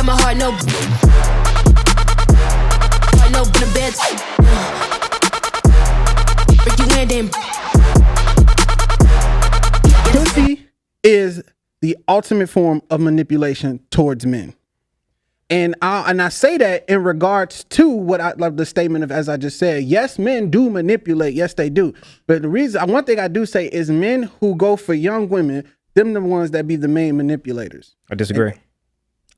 my heart, no. Heart, no, in the bed. Break you in, then. Pussy is the ultimate form of manipulation towards men. And I say that in regards to what I love the statement of, as I just said, yes, men do manipulate. Yes, they do. But the reason, one thing I do say is men who go for young women, them the ones that be the main manipulators. I disagree.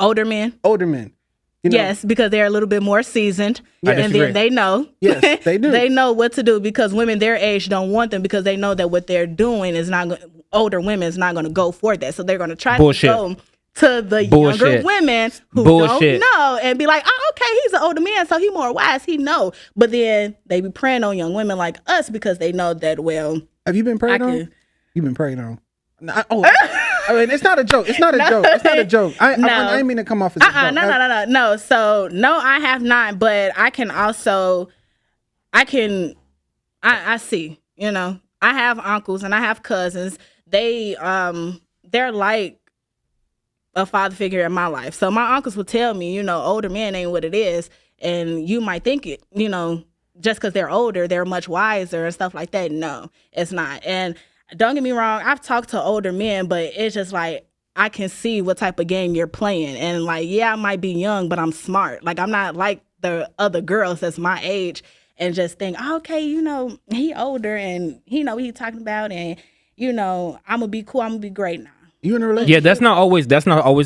Older men. You know, yes, because they're a little bit more seasoned. And then they know. Yes, they do. They know what to do because women their age don't want them because they know that what they're doing is not older women is not going to go for that. So they're going to try to go to the younger women who don't know and be like, oh, okay, he's an older man, so he more wise, he know. But then they be preying on young women like us because they know that, well. Have you been preyed on? You've been preyed on. I mean, it's not a joke. It's not a joke. It's not a joke. I didn't mean to come off as a joke. No. So, no, I have not, but I can also, I see, you know, I have uncles and I have cousins. They're like a father figure in my life. So my uncles would tell me, you know, older men ain't what it is. And you might think it, you know, just because they're older, they're much wiser and stuff like that. No, it's not. And don't get me wrong, I've talked to older men, but it's just like, I can see what type of game you're playing. And like, yeah, I might be young, but I'm smart. Like, I'm not like the other girls that's my age and just think, oh, okay, you know, he older and he know what he's talking about. And, you know, I'm going to be cool. I'm going to be great now. You in a relationship? Yeah, that's not always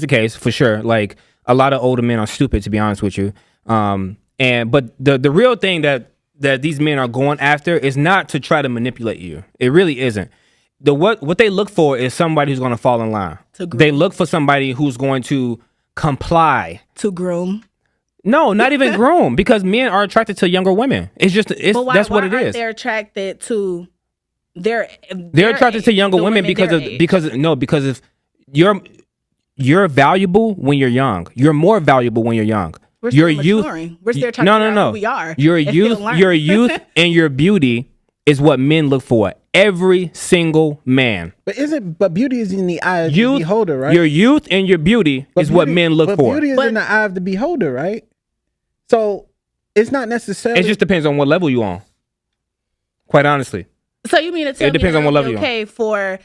the case, for sure. Like, a lot of older men are stupid, to be honest with you. But the real thing that these men are going after is not to try to manipulate you. It really isn't. What they look for is somebody who's going to fall in line. They look for somebody who's going to comply. To groom. No, not even groom, because men are attracted to younger women. That's what it is. They're attracted to They're attracted to younger women because if you're valuable when you're young. You're more valuable when you're young. We're still maturing. We're still trying to figure out who we are. Your youth and your beauty is what men look for. Every single man. But beauty is in the eye of the beholder, right? Your youth and your beauty is what men look for. Beauty is in the eye of the beholder, right? So it's not necessarily. It just depends on what level you're on. Quite honestly. So you mean to tell me depends on what level okay for,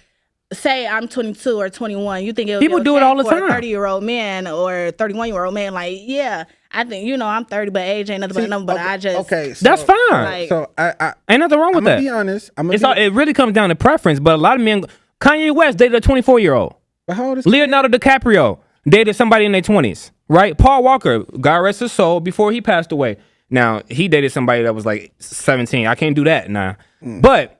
say I'm 22 or 21, you think people do it all the time? A 30-year-old man or 31-year-old man, like, yeah, I think, you know, I'm 30, but age ain't nothing but a number. But I just that's fine. Like, so I ain't nothing wrong with that. I'm gonna be honest. It really comes down to preference. But a lot of men, Kanye West dated a 24-year-old. How old is Leonardo DiCaprio dated somebody in their 20s, right? Paul Walker, God rest his soul, before he passed away. Now he dated somebody that was like 17. I can't do that now. But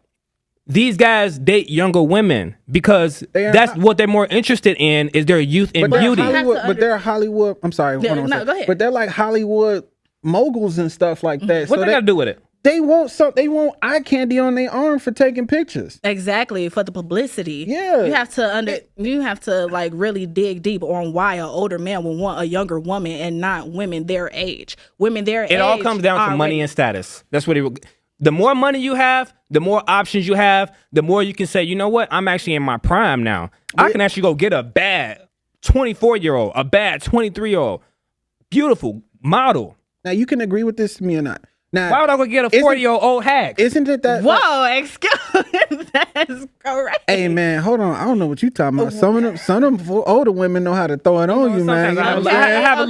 these guys date younger women because that's what they're more interested in, is their youth and beauty. But they're Hollywood. I'm sorry. Go ahead. But they're like Hollywood moguls and stuff like that. What they got to do with it? They want eye candy on their arm for taking pictures. Exactly, for the publicity. Yeah. You have to like really dig deep on why an older man would want a younger woman and not women their age. It all comes down to money and status. That's what the more money you have, the more options you have, the more you can say, you know what, I'm actually in my prime now. I can actually go get a bad 24-year-old, a bad 23-year-old, beautiful model. Now, you can agree with this to me or not. Now, why would I go get a 40-year-old hack? Isn't it that? Whoa, excuse me. That's correct. Hey, man, hold on. I don't know what you talking about. Some of them older women know how to throw it on you, man. I have a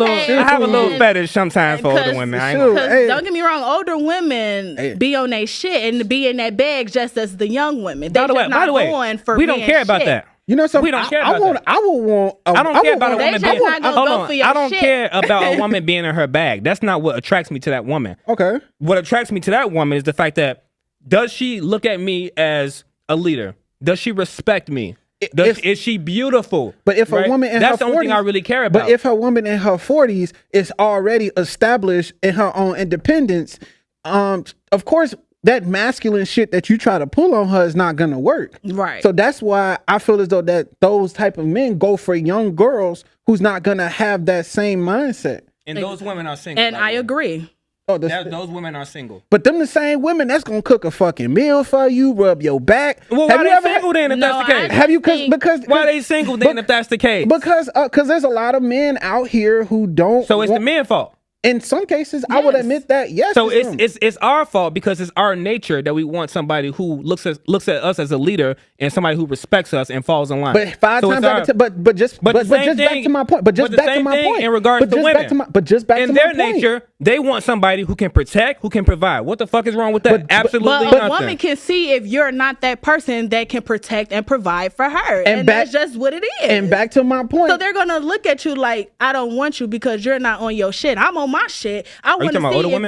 little fetish sometimes for older women. Don't get me wrong. Older women be on their shit and be in that bag just as the young women. By the way, we don't care about that. You know something? We don't care about that. I don't care about a woman being. I don't care about a woman being in her bag. That's not what attracts me to that woman. Okay. What attracts me to that woman is the fact that, does she look at me as a leader? Does she respect me? Is she beautiful? But if a woman in her 40s, that's the only thing I really care about. But if a woman in her 40s is already established in her own independence, of course, that masculine shit that you try to pull on her is not gonna work. Right. So that's why I feel as though that those type of men go for young girls who's not gonna have that same mindset. And those women are single. And I agree. Oh, those women are single. But them the same women that's gonna cook a fucking meal for you, rub your back. Well, why they single then if that's the case? Have you because why they single then if that's the case? Because there's a lot of men out here who don't. So it's the men's fault. In some cases, I would admit that. Yes. So it's our fault because it's our nature that we want somebody who looks at us as a leader and somebody who respects us and falls in line. But five times out of 10, but just back to my point. But just back to my point in regards to women. But just back to my point. In their nature, they want somebody who can protect, who can provide. What the fuck is wrong with that? Absolutely nothing. But a woman can see if you're not that person that can protect and provide for her, and that's just what it is. And back to my point. So they're gonna look at you like, I don't want you because you're not on your shit. I'm on my shit. I want to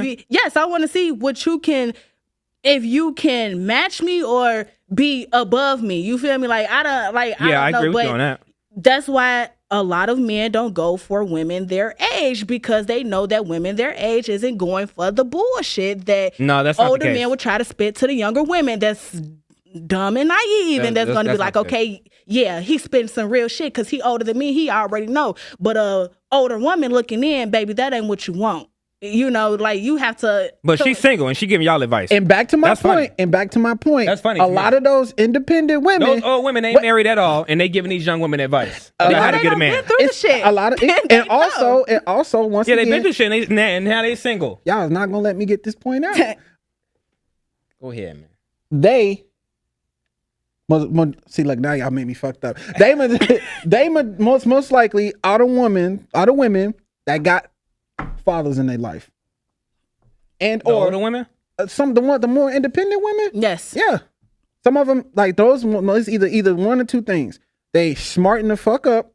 see if I want to see what you can, if you can match me or be above me. You feel me? Like I don't I know, agree with but you on that. That's why a lot of men don't go for women their age because they know that women their age isn't going for the bullshit that that's older men would try to spit to the younger women. That's dumb and naive, and that's gonna be like, okay, yeah, he's spitting some real shit because he older than me. He already know. But a older woman looking in, baby, that ain't what you want. You know, like you have to. But she's single and she giving y'all advice. And back to my point. That's funny. A lot of those independent women, those old women ain't married at all, and they giving these young women advice. They how to get a man. Been through the shit. A lot of, and also once again, they been through shit, and now they single. Y'all is not gonna let me get this point out. Go ahead, man. They. See, look, now y'all made me fucked up. They most likely are the women that got fathers in their life, and or older women, the more independent women. Yes, yeah. Some of them like those. It's either one or two things. They smarten the fuck up,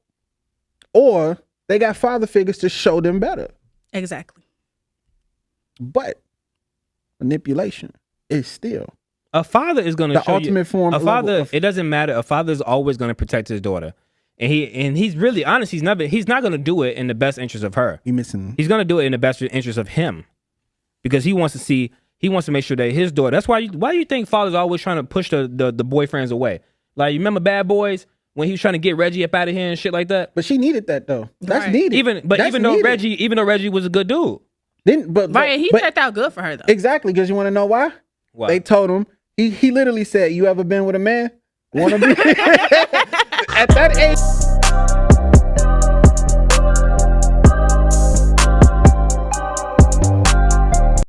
or they got father figures to show them better. Exactly. But manipulation is still. A father is going to show ultimate you. Form. A father, it doesn't matter. A father is always going to protect his daughter, and he's really honest. He's not going to do it in the best interest of her. He's going to do it in the best interest of him, because he wants to make sure that his daughter. That's why do you think fathers are always trying to push the boyfriends away? Like, you remember Bad Boys when he was trying to get Reggie up out of here and shit like that. But she needed that though. That's needed. Even though Reggie was a good dude. He checked out good for her though. Exactly, because you want to know why? Why? They told him. He literally said, "You ever been with a man? Want to be?" At that age.